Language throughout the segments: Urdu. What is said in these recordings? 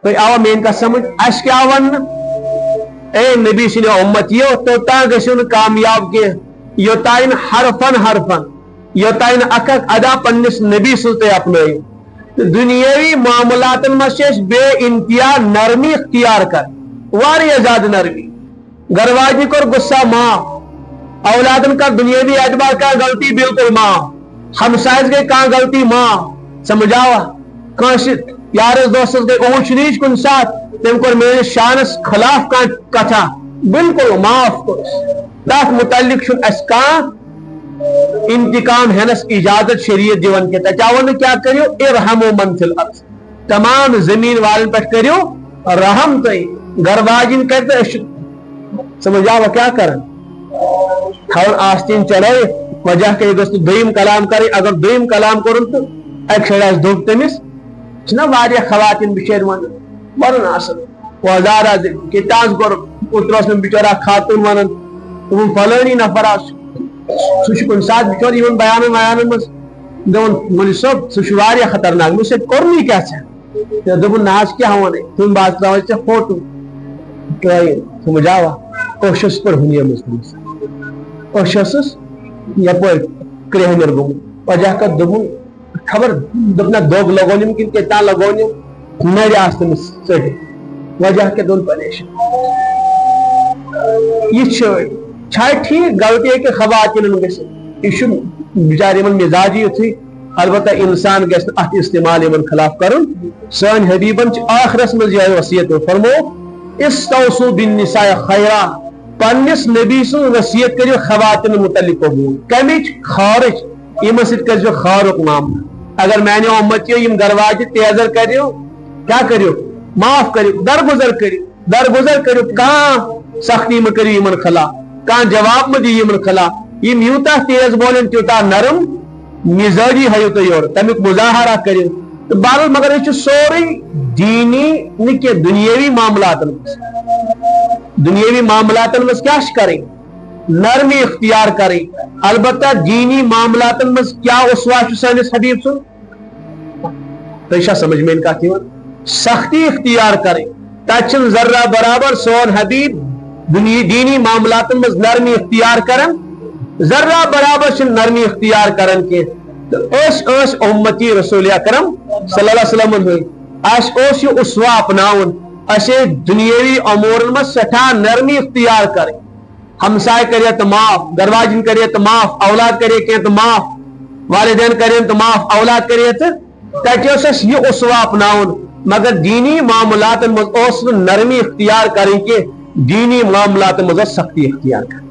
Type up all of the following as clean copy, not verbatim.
تو آو مین کا سمجھ اش کیا ون اے نبی سن امتیو توتا گژھو نہٕ کامیاب کی یوتائن حرفن حرفن یوتائن اک ادا پنس نبی سن تھی اپنائیو دنیاوی معاملات مز بے انتہا نرمی اختیار کر واریاہ زیادہ نرمی گھر واجنی کور غصہ معاف اولادن کا دنیاوی اعتبار کا غلطی بالکل معاف ہمسائز گئی کہاں غلطی معاف سمجھاوا کانس یارس دوستس گئی اونچ نیچ کن ساتھ تم کور میرے شانس خلاف کتھا بالکل معاف کر تک متعلق اس کان انتقام ہینس اجازت شریعت دیون کے تچاون کیا کریو ارحموا من فی الارض تمام زمین والن پر کریو رحم تئی گھر واجن کرتے سمجھاوا کیا کرن تھاون آستین چلائے وجہ کہ دویم کلام کرے اگر دویم کلام کرن تو ایک شڑاس دوب تمس چھنا واریہ خواتین بچیر ونن آسن وزارہ کہ تاز کور اتروس میں بچارا خاتون ونن تم فلانی نفر آس سہ کن سات بچور یون بیان ویان مز دون مولوی صاحب سہ واریہ خطرناک مجھ سے کرنی کیا دپن نہ کیا ون تم بات تراو ژے فوٹو سمجھاوا اوشس پر ہنی مسلم اوشس یپر کرہنر گومت وجہ کر دپن خبر دپنا دوگ لگونیم کن کتنا لگونیم نر آس تمس ژٹھ وجہ کے دون پریشان یہ ٹھیک غلطی ہے کہ خواتین یہ بچار مزاجی یتھی البتہ انسان گھس ات استعمال ان خلاف کرن سن حبیبن آخرس مز یہ وصیت فرمو استوصوا بالنساء خیرا پنس نبی سن وصیت کریو خواتین متعلق قبول کمچ خارج یم ست کرو خارق معاملہ اگر میانو امتیو یم گرواج تیزر کریو کیا کریو معاف کریو درگزر کریو کہاں سختی میں کریو یمن خلاف کہاں جواب میں دی یمن خلاف یم یوتا تیز بولن تیوتا نرم مزاجی ہے تو یور تمیک مظاہرہ کریں تو بہرحال مگر یہ سوری دینی نکے دنیاوی معاملات میں کیا کریں نرمی اختیار کریں البتہ دینی معاملات میں کیا اسوا سانس حبیب سن تو سمجھ میں ان کا سختی اختیار کریں تچن ذرہ برابر سون حبیب دینی معاملات میں نرمی اختیار کرن ذرہ برابر نرمی اختیار کرن کے اس امتی رسول اکرم صلی اللہ علیہ وسلم اس یہ اسوا اپناون اسے دنیاوی امور میں سٹھا نرمی اختیار کریں ہمسائے کرے تو معاف گرواجن کرے تو معاف اولاد کرے کہ تو معاف والدین کرے تو معاف اولاد کرے تو یہ اسوا اپناون مگر دینی معاملات میں نرمی اختیار کریں کہ دینی معاملات مزہ سختی اختیار کر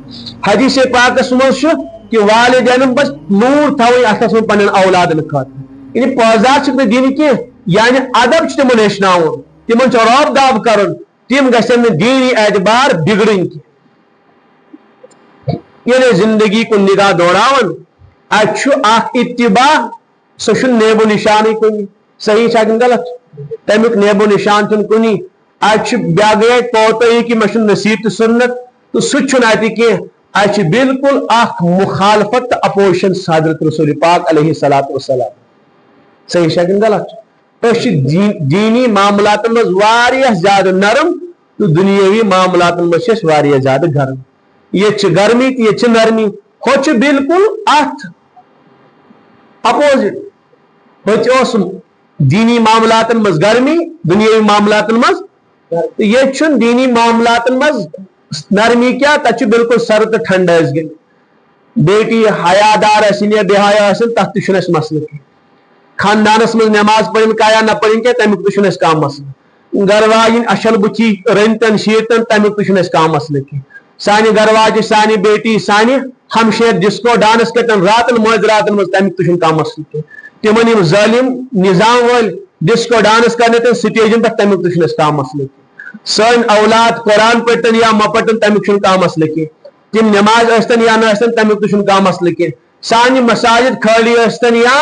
حدیث پاکس مز کہ والدین بس نور تھوئی اتھس من پنن اولادن خاطر یعنی پازار چھ دین کی یعنی ادب چھ تمن ہیچناون تمن چھ راب داب کرن تم گژھن دینی اعتبار بگڑن کی یعنی زندگی کو نگاہ دوڑاون اچھ اخ اتباع سہ نیب و نشان کن صحیح چھ غلط تمیک نیب و نشان چھ کنی اچھ بیاگے پوتئی کی مشن نصیحت سنت تو سچن آتی کہ اچھ بالکل اخ مخالفت اپوزیشن حضرت رسول پاک علیہ الصلوۃ والسلام صحیح شکن غلط اس دینی معاملات میں واریہ زیادہ نرم تو دنیاوی معاملات میں واریہ زیادہ گرم یہ گرمی یہ نرمی ہو بالکل ات اپوزٹ ہو دینی معاملات مز گرمی دنیاوی معاملات مز یہ دینی معاملات مز نرمی کیا تک بالکل سرد ٹھنڈ گئی بیٹی حیادار آسن یا بے حیا آسن تک تس مسئلہ کی خاندانس مز نماز پڑھن کا یا نہ پڑھن کی تمیک تس کم مسئلہ گھر واجن اشل بچی رنتن شیتن تمیک تس کم مسئلہ کی سانہ گھر واجہ سانہ بیٹی سانہ ہمشیر ڈسکو ڈانس کرتن راتن مز راتن مز تمیک تس کم مسئلہ کی تمن ظالم نظام ول ڈسکو ڈانس کرنے تن سٹیجن پہ تمیک تس کم مسئلہ کی سن اولاد قرآن پڑھتن یا مہ پڑھتن تمیک کم مسئلہ کی تم نماز ٲسۍتن یا نہ ٲسۍتن تمیک کم مسئلہ کی سانہ مساجد خالی ٲسۍتن یا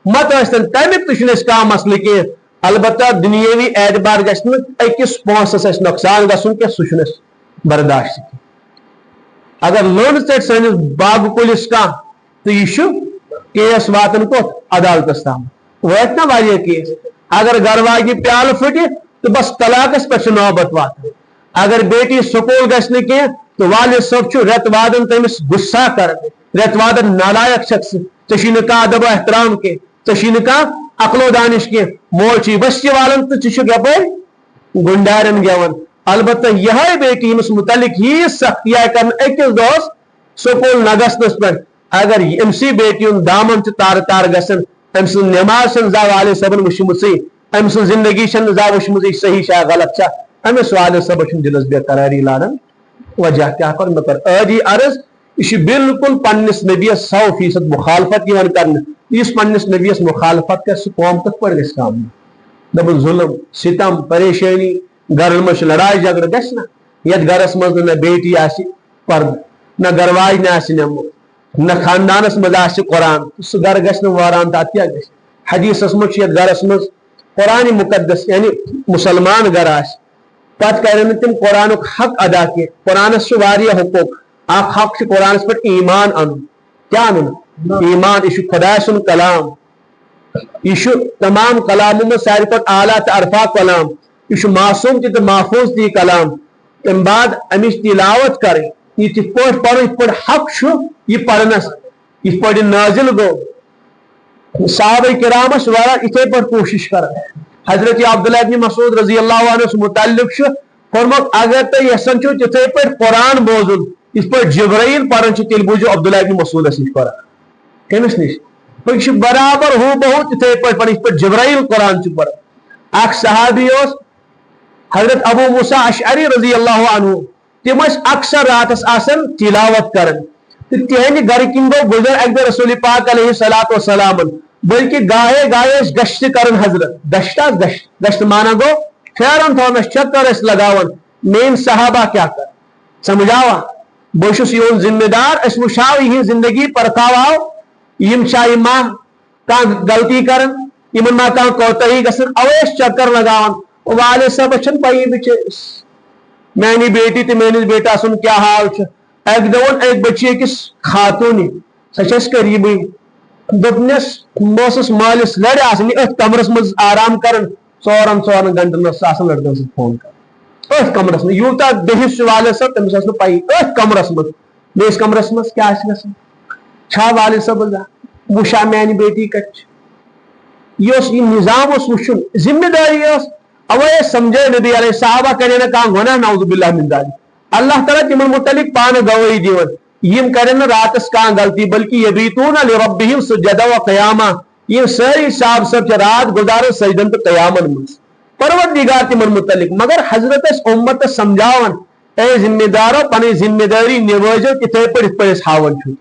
مت ٲسۍتن تمیک کم مسئلہ کی البتہ دنیاوی اعتبار گژھِ نہٕ أکِس پونٛسس اَسہِ نۄقصان گژھُن کینٛہہ سُہ چھُنہٕ أسۍ برداشت کی اگر لٔنٛڈ ژٔٹۍ سٲنِس باغہٕ کُلِس کانٛہہ تہٕ یہِ چھُ کیس واتان کوٚت عدالتس تام وٲتۍ نا واریاہ کیس اگر گھر واجنہِ پیالہٕ پھٕٹہِ تو بس طلاقس پہ نوبت وات اگر بیٹی سکول گھنہ کی تو والد صاحب رت وادن تمس غصہ کر رت وادن نالائق شخص ژے ادب و احترام کی ژے عقل و دانش کی مول بستی والن تو ژٕ گنڈارن گیون البتہ یہ بیٹی امس متعلق یہ سختی کر اکس دہس سکول نہ گھنس پہ اگر امسی بیٹی دامن تار تار گھن ام سن نماز زا والد صبن وچم ام سن زندگی زا وچم صحیح شا غلط چھا امس والد صبر دلس بے قراری لارن وجہ کیا کر مے کر عادی عرض یہ بالکل پنس نبیس 100% مخالفت کرنے اس پنس نبیس مخالفت کر سہ قوم کت پہ گھس کام دپن ظلم ستم پریشانی گھرن مز لڑائی جھگڑ گھس نا یت گھرس مز نہ بیٹی آس پرد نہ گھرواج نمت نہ خاندانس مز آس قرآن سہ گھر گھس واران تک کیا گھس حدیثس مز یت گھرس مز قرآن مقدس یعنی مسلمان گھر آس پتہ کرن تم قرآن حق ادا کی قرآنس حقوق اخ حق قرآنس پہ ایمان ان کیا ان ایمان یہ خدا سن کلام یہ تمام کلاموں میں ساری پہ اعلیٰ تو عرفا کلام یہ معصوم تہ محفوظ تی کلام تم بعد امچ تلاوت کریں یہ تھ پہ پڑھ پہ حق یہ پڑھنس یہ پہ نازل گو صحابہ کرامس والا اتھے پہ کوشش کر حضرت عبداللہ ابن مسعود رضی اللہ عنہ متعلق فرمت اگر تھی یسان چھو تتھے پہ قرآن بوزن اس پہ جبرائیل پڑھن تیل بوزو عبداللہ ابن مسعود نش قرآن کمس نش پہ برابر ہو بہت اتھے پہ پڑھ اس پہ جبرائیل قرآن پڑھن اخ صحابی حضرت ابو موسیٰ اشعری رضی اللہ عنہ تم اکثر راتس آسن تلاوت کرن تہند گھر کن گو گزر اک دہ رسول پاک علیہ الصلوۃ والسلام بلکہ گاہے گاہے گشت کرن حضرت گشت مانا گو پھیرن تھونس چکر اس لگاون مین صحابہ کیا کر سمجھاوا بہس یون ذمہ دار اس وشاو یہ زندگی پرتاواو یم چاہیے ماں کان غلطی کرن یمن ما کان کوتہی گسن اویس چکر لگاون والد صاحب چھن پائی بچس میانی بیٹی تو میانس بیٹا سن کیا حال ایک دون ایک بچی کس خاتون سچس قریبی دپنس بہس مالس لڑ آسن ات کمرس مز آرام کرن ژورن گنٹن آسان لڑکن سی فون کر ات کمرس مز یوتا دہس والد صاحب تمس نا پائی ات کمرس مز بیس کمرس مز کیا گھن چھا والد صاحب وشا میانی بیٹی کت یہ نظام وچن ذمہ داری اوے سمجھے نبی علیہ صحابہ کرے نا کام ہونا نعوذ باللہ من ذالک اللہ تعالیٰ تمن متعلق پان گواہی دیون یم کرن راتس کان غلطی بلکہ یبیتون لربہم سجدا و قیاما یہ ساری صاحب سب رات گزار سجدن تو قیامن مز پروردگار تمن متعلق مگر حضرت اس امت سمجھاون اے ذمہ دارو پنی ذمہ داری نوازو کتھے پڑھ ہاون چھو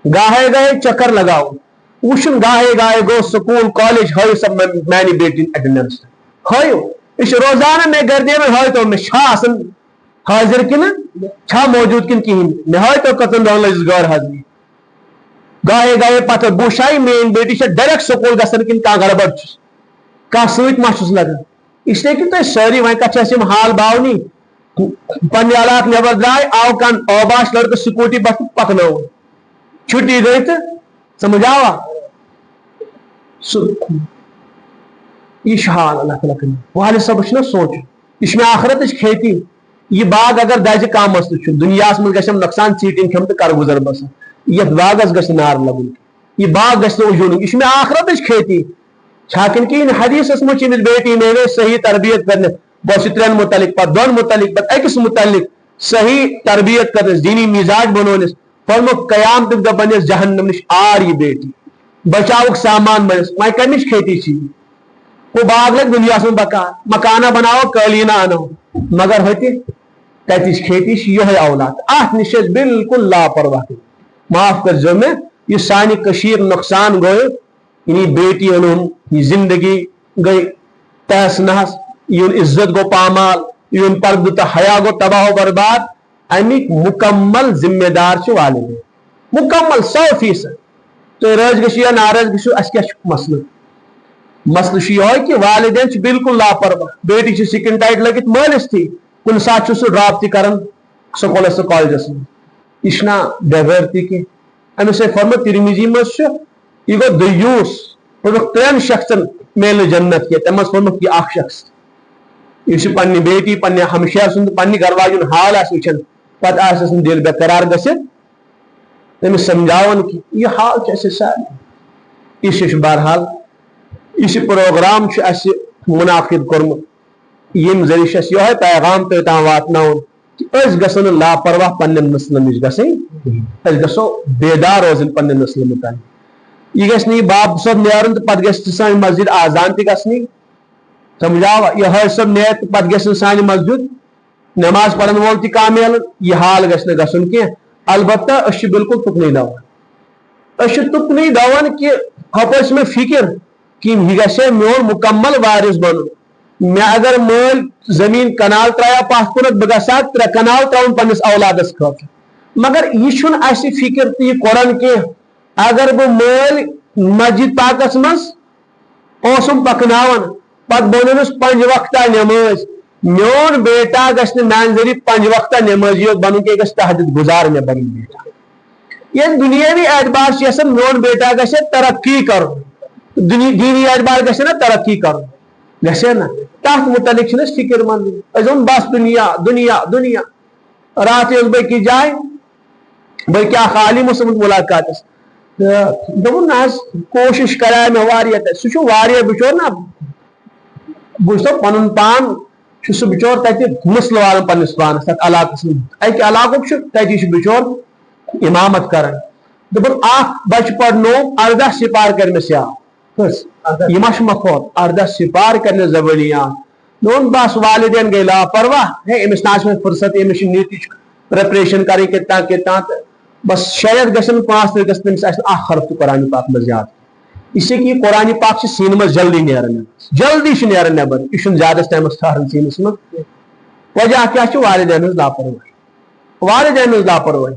گاہے گاہے چکر لگاؤ وشن گاہے گاہے گو سکول کالج ہوئی سب میانی بیٹی اٹینڈنس ہوئی اس روزانہ میں گردے میں ہوئی تو میں شاہ آسن حاضر کن چھا موجود کن کہیں میں ہوئی تو قتل دون لجز گور حاضری گاہے گاہے پتہ بوشائی مین بیٹی سے ڈائریکٹ سکول گسن کن کا گڑبڑ چھس کا سویت محسوس لگا اس لیے کہ تو ساری وہیں کا چھسیم حال باونی پنی علاق نبر درائے آو کان اوباش لڑکا سکوٹی پکنو چھٹی گئی تو سمجھاوا یہ حال اللہ تعالیٰ کرنے والد صاحب چھنا سوچ اس میں آخرت کھیتی یہ باغ اگر دج کام مسئلہ دنیا من گھم نقصان چیٹنگ کھم تو کر گزر بس یہ باغس گھس نار لگن یہ باغ گھس اجون اس میں آخرت کھیتی چھاکن کہ حدیث مجھ بیٹی میرے صحیح تربیت کرنے بہت ترین متعلق پہ دون متعلق پہ اکس متعلق صحیح تربیت کرنے دینی مزاج بنونس فرمو قیام تک بنس جہنم نش آر یہ بیٹی بچاؤک سامان بنس میں کمچ کھیتی چی وہ باغ لگ دنیا سے بکا مکانہ بناؤ قالینہ انو مگر ہوتی تیتیش کھیتیش یہ اولاد آت نشد بالکل لاپرواہ معاف کر جو میں یہ سانی کشیر نقصان گوئے یعنی بیٹی انہوں یہ زندگی گئی تیس نحس یہ عزت گو پامال یہ پرد تا حیا گو تباہ و برباد امیک مکمل ذمہ دار چھ والد مکمل 100% تو رج گشی یا نارج گشو اس کیا مسئلہ مسئلہ یہ کہ والدین بالکل لاپرواہ بیٹی سکن ٹائٹ لگت مالس تھی کن سات سہ ڈراپ تہ کران سکولس تو کالجس من یہ بےغیرتی کی امس فرمت ترمیزی مز یہ گو دیوس فرمت 3 شخصن میل جنت کی تم فرمت یہ اخ شخص اس پنہ بیٹی پنہ ہمشیر سند پنہ گھر واجن حال آس وچھن پتہ آس دل بے قرار گژھتھ تمس سمجھاون کہ یہ حال چھ سارے اس بہرحال اس پروگرام اس منعقد کورمت یم ذریعہ یہ پیغام توتان واتناون کہ اس گژھن لاپرواہ پنن نسلن نش گژھن اس گژھو بیدار روزن پنن نسل متعلق یہ گژھِ نہٕ باب صٲب نیرُن تہٕ پتہٕ گژھِ سٲنۍ مسجد آزان تہِ گژھنی سمجھاوا یہ حٲج صٲب نیرِ تہٕ پتہٕ گژھِ نہٕ سانہِ مسجد نماز پرن وول تہِ کانٛہہ میلُن یہ حال گژھِ نہٕ گژھُن کینٛہہ البتہ أسۍ چھِ بالکل تُکنُے دون أسۍ چھِ تُکنُے دون کہ ہپٲرۍ چھِ مےٚ فکر کہ یہ گژھِ میون مکمل وارث بنُن مےٚ اگر مٲلۍ زمین کنال ترایا پتھ کُنتھ بہٕ گژھٕ ہا 3 کنال تراوُن پننس اولادس خٲطرٕ مگر یہ چھُنہٕ اَسہِ فکر تہٕ یہِ قرآن کینٛہہ اگر بہٕ مٲلۍ مسجد پاکس منٛز اوسُم پکناوان پتہٕ بنومس 5 وقتہ نماز میون بیٹا گژھِ نہٕ میانہِ ذریعہ 5 وقتہ نمازی یوت بنُن کینٛہہ یہِ گژھِ تہجد گزار مےٚ بنُن بیٹا ییٚلہِ دُنیٲوی اعتبار چھُ آسان میون بیٹا گژھِ ترقی کرُن دینی اعتبار گژھِ نا ترقی کرُن گژھِ نا تتھ متعلق چھِنہٕ أسۍ فکر مند أسۍ ووٚن بس دُنیا دُنیا دُنیا راتھ اوس بہٕ أکِس جایہِ بلکہ اکھ عالم اوس آمُت ملاقاتس دوٚپُن نہ حظ کوشش کرے مےٚ واریاہ تتہِ سُہ چھُ واریاہ بِچور نا بہٕ وٕچھتو پنُن پان چھُ سُہ بِچور تتہِ مسلہٕ والان پننس پانس تتھ علاقس منٛز اکہِ علاقُک چھُ تتی چھُ بِچور امامت کران دوٚپُن اکھ بچہِ پرنوو 18 سپار کرنس یاد یہ ما مکھوت 18 سپار کرنے زبانی یاد دوٚپُن بس والدین گئی لاپرواہ ہے امس نا فرصت امس نیتٕچ پریپریشن کریں کتنا کتنا بس شاید گژھن 5 گژھِ تٔمِس آسہِ نہٕ اکھ حرف تہِ قرآن پاک منٛز یاد اس لیے کہ قرآن پاک چھِ سیٖنہٕ منٛز جلدی نیران جلدی چھُ نیران نیبر یہ چھُنہٕ زیادس ٹایمس ٹھہران سیٖنس منٛز وجہ کیٛاہ چھُ والدین ہٕنٛز لاپرواہی والدین ہٕنٛز لاپرواہی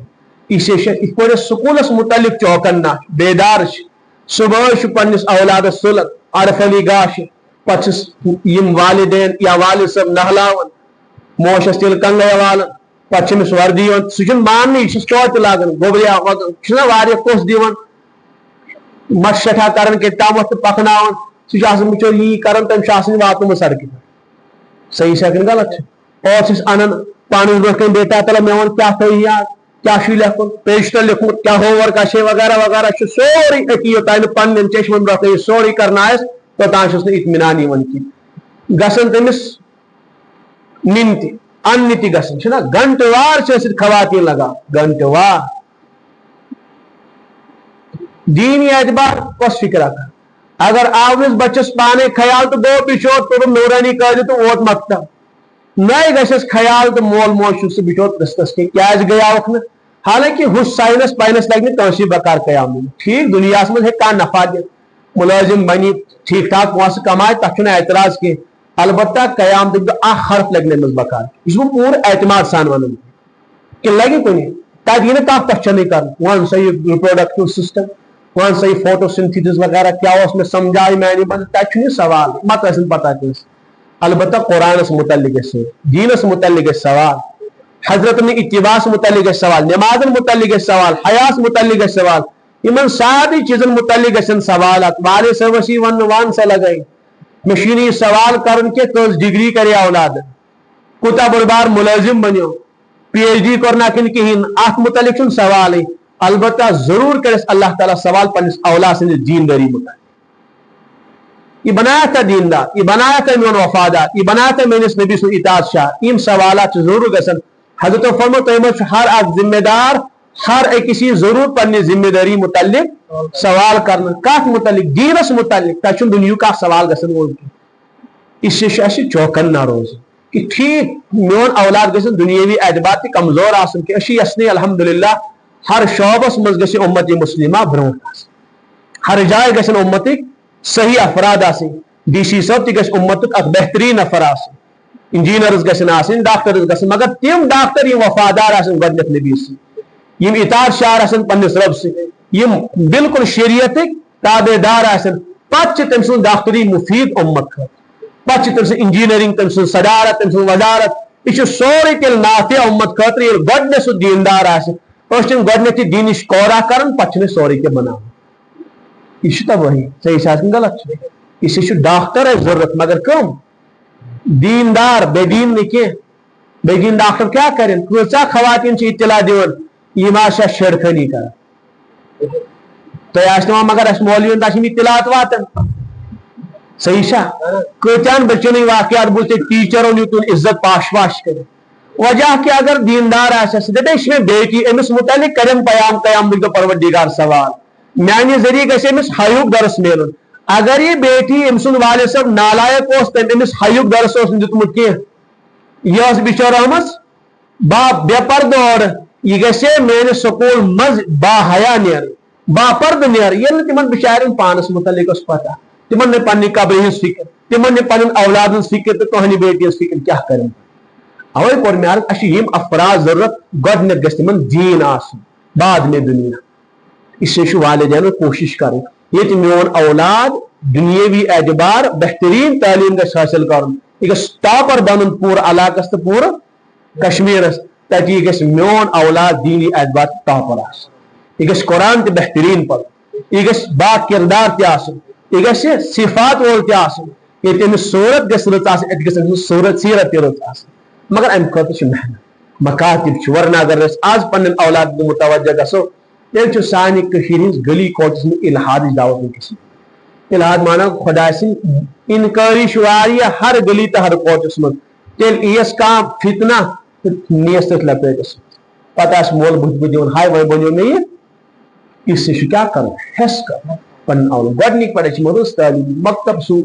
اس لیے یِتھ پٲٹھۍ أسۍ سکوٗلس متعلق چوکن نہ بیدار چھِ صبح چھُ پننس اولادس سُلان ارفلی گاہ چھِ پتہٕ چھِس یِم والدین یا والد صٲب نہلاوان موشس تِلہٕ کنگے والان پتہٕ چھِ أمِس وردی یِوان سُہ چھُنہٕ ماننٕے یہِ چھُس چوتہِ لاگان گوبریا چھُنہ واریاہ کوٚس دِوان مش سٹھا کران کتامتھ تہٕ پکناوان سُہ چھُ آسان بِچور یی کران تٔمِس چھُ آسان واتنومُت سڑکہِ پٮ۪ٹھ صحیح چھا کِنہٕ غلط چھُ اور چھِس انان پانس برونٛٹھ کٔنۍ بیٹا تلہٕ مےٚ ووٚن کیٛاہ تھٲیِو یاد کیٛاہ چھُے لیکھُن پیجتل لیوٚکھمُت کیٛاہ ہوم ورک آسہِ وغیرہ وغیرہ چھُ سورُے أتی یوٚتانۍ نہٕ پننٮ۪ن چشمن برونٛٹھ کٔنۍ سورُے کرنایس توٚتانۍ چھُس نہٕ اطمینان یِوان کینٛہہ گژھان تٔمِس نِنہِ تہِ اننہِ تہِ گژھان چھُنہ گنٹہٕ وار چھِ أسۍ خواتیٖن لگان گنٹہٕ وار دینی اعتبار کۄس فکرا کر اگر آوس بچس پانے خیال تو گو بِچور توٚرُن نورانی قٲعدٕ تہٕ ووت مکتب نئے گژھٮ۪س خیال تہٕ مول موج چھُ سُہ بِچور پرژھنس کینٛہہ کیٛازِ گٔیاوکھ نہٕ حالانکہ ہُس ساینس پاینس لگہِ نہٕ کٲنٛسے بکار قیام ٹھیک دُنیاہس منٛز ہیٚکہِ کانٛہہ نفع دِتھ مُلٲزم بنی ٹھیک ٹھاک پونٛسہٕ کمایہِ تتھ چھُنہٕ اعتراض کینٛہہ البتہ قیام دِنہٕ اکھ حرف لگہِ نہٕ أمِس بکار یہِ چھُس بہٕ پوٗرٕ اعتماد سان ونان کہِ لگہِ کُنہِ تتہِ یی نہٕ کانٛہہ کوسچنٕے کرنہٕ وَن سا یہِ رِپروڈکٹیو سسٹم وَن سا یہِ فوٹو سِنتھسس وغیرہ کیٛاہ اوس مےٚ سمجھاے میانہِ منٛز تتہِ چھُنہٕ یہِ سوال مت ٲسِن پتہ کٲنٛسہِ البتہ قرآنس متعلق گژھِ دینس متعلق گژھِ سوال حضرتن اتباعس متعلق گژھِ سوال نمازن متعلق گژھِ سوال حیاس متعلق گژھِ سوال یمن سارے چیزن متعلق گژھن سوالات والد صٲبس یی وننہٕ وان سا لگے مےٚ چھُنہٕ یہِ سوال کرُن کہِ کٔژ ڈگری کرے اولاد کوٗتاہ بوٚڑ بار مُلٲزم بنیو PhD کوٚر نہ کِنہٕ کہیٖنۍ اتھ متعلق چھُنہٕ سوالٕے البتہ ضرور کرس اللہ تعالیٰ سوال پننس اولاد سٕنٛدِس دیندٲری متعلق یہ بنایا تھا دیندار یہ بنایا تھا میون وفادار یہ بنایا تھا میٲنِس نبی سُنٛد اطاعت شاہ یم سوالات ضرور گژھن حضرتو فرمو تۄہہِ منٛز چھُ ہر اکھ ذمہ دار ہر أکِس یی ضرور پننہِ ذمہ دٲری متعلق سوال کرنہٕ کتھ متعلق دیٖنس متعلق تتہِ چھُنہٕ دُنیہُک کانٛہہ سوال گژھن وول کینٛہہ اس لیے چھُ اَسہِ چوکن نہ روزُن کہ ٹھیک میون اولاد گژھن دُنیٲوی اعتبار تہِ کمزور آسُن کہِ أسۍ چھِ یژھنٕے الحمدللہ ہر شعبس منٛز گژھِ اُمت مسلمہ برونٛٹھ آسٕنۍ ہر جایہِ گژھن اُمتٕکۍ صحیح افراد آسٕنۍ DC صٲب تہِ گژھِ اُمتُک اکھ بہتریٖن نفر آسُن انجینئرز گژھن آسٕنۍ ڈاکٹرز گژھن مگر تِم ڈاکٹر یِم وفادار آسن گۄڈٕنیتھ نبی سٕنٛدۍ یِم اطاعت شار آسن پننِس رب سٕنٛدۍ یِم بالکل شریعتٕکۍ تابے دار آسن پتہٕ چھِ تٔمۍ سٕنٛز ڈاکٹری مُفیٖد اُمت خٲطرٕ پتہٕ چھِ تٔمۍ سٕنٛز انجینئرنگ تٔمۍ سٕنٛز صدارت تٔمۍ سٕنٛز وزارت یہِ چھُ سورُے تیٚلہِ نافع اُمت خٲطرٕ ییٚلہِ گۄڈٕنیتھ سُہ دیندار آسہِ أسۍ چھِنہٕ گۄڈٕنیتھ یہِ دیٖنٕچ کورا کران پتہٕ چھِنہٕ أسۍ سورُے کینٛہہ بناوان یہِ چھُ تبٲہی صحیح چھا کِنہٕ غلط چھُ اسی چھُ ڈاکٹر اَسہِ ضروٗرت مگر کٕم دیندار بے دین بے دین ڈاکٹر کیا کریں کچھ خواتین سے اطلاع دیون یہ ماشا شیرخانی کر تو آسنا مگر اس مولوین تاشم اطلاعات واتن صحیح شاہ کچھ بچوں نے واقعات بولتے ٹیچروں نے تن عزت پاش پاش کرے وجہ کہ اگر دیندار آس میں بیٹی امس متعلق کرم پیام قیام دو پروردگار سوال میانہ ذریعہ گھس امس حیوک درس ملن اگر یہ بیٹی ام سن والد صاحب نالائق تم امس حیوک درس دتمت کی یہ بچور آمس با بے پرد اور یہ گھے میرے سکول مز با حیا نیر با پرد نیر یہ تمن بچارن پانس متعلق اس پتہ تمن نے پنہ قبر ہز فکر تمن نے پن اولاد ہز فکر تو تہنی بیٹی ہز فکر کیا کریں اوے کور میں اس یم افراد ضرورت گڈنیت گژھِ تمن دین آسن بعد میں دنیا اس سے والدین کوشش کریں یہ میون اولاد دنیاوی اعتبار بہترین تعلیم گژھِ حاصل کرن یہ گژھِ ٹاپر بنن پورٕ علاقس تو پورٕ کشمیرس تاکہ یہ گژھِ میون اولاد دینی اعتبار ٹاپر آسن یہ گژھِ قرآن تہ بہترین پڑھن یہ گژھِ با کردار تہ آسن یہ گژھِ صفات وول تہ آسن یہ تمس صورت گژھِ رٕژ آسن اتھ گژھِ صورت سیرت تہ رٕژ آسن مگر ام خاطر محنت مکاتب ورنہ اگر آج پن اولاد متوجہ گھو تیل سانہ ہز گلی کوچس میں الحاد دعوت ونکس الحاد مانا خدا سن انکاری ہر گلی تو ہر کوچس من تیل ایس کان فتنہ نیس تک لپیٹس پتہ مول بت دون ہائے وی بنو میں یہ اس سے کیا کرو حس کر پن اولاد گۄڈنِکۍ پڑے رٕژ تعلیم مکتب سو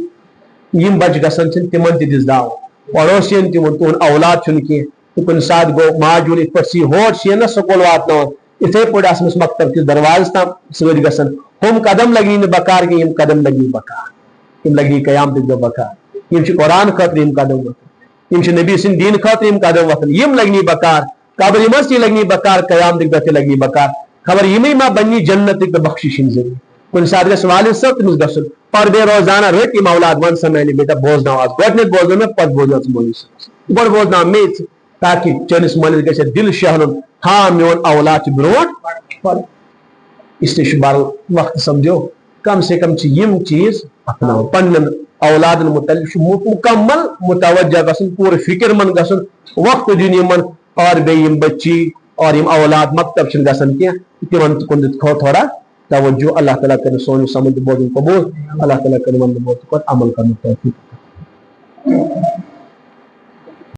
یم بچ گژھان تمن تہ دس دعوت پڑوسین تمن تہد اولاد چھ کی کن سات گو ماجول ات پہ ہور نا سکول واتن اتھے پہ آسمس مکتب کس دروازس تام ست گھن ہم قدم لگی نا بکار کی قدم لگی بکار لگی قیام تک دہ بکار قرآن خاطر قدم وتن نبی سند دین خاطر قدم وتن لگنی بکار قبر مز تہ لگنی بکار قیام تک دہ لگنی بکار خبر یمے ما بنی جنت بخشش ذریعہ کن سات گھس والد صاحب تمس گھن پر بے روزانہ رٹ یم اولاد ون سا میں بیٹا بوزن آج گۄڈنیتھ بوزن میں پتہ بوزن مولوی صاحب گۄڈ بوزن میچ تاکہ چٲنِس مٲلِس گژھِ دل شہلن ہاں میون اولاد برونٛٹھ پڑھ اس لیے بر وقت سمجھو کم سے کم یم چیز اپناو پنن اولادن متعلق مکمل متوجہ گژھن پورٕ فکر مند گژھن وقت دین یمن اور بیٚیہِ یم بچی اور یم اولاد مکتب چھن گژھان کینٛہہ تمن کُن دِتھ تھوڑا توجہ اللہ تعالیٰ کرے سون سمجھ بوزن قبول اللہ تعالیٰ کرے من بوزن عمل کرنے توفیق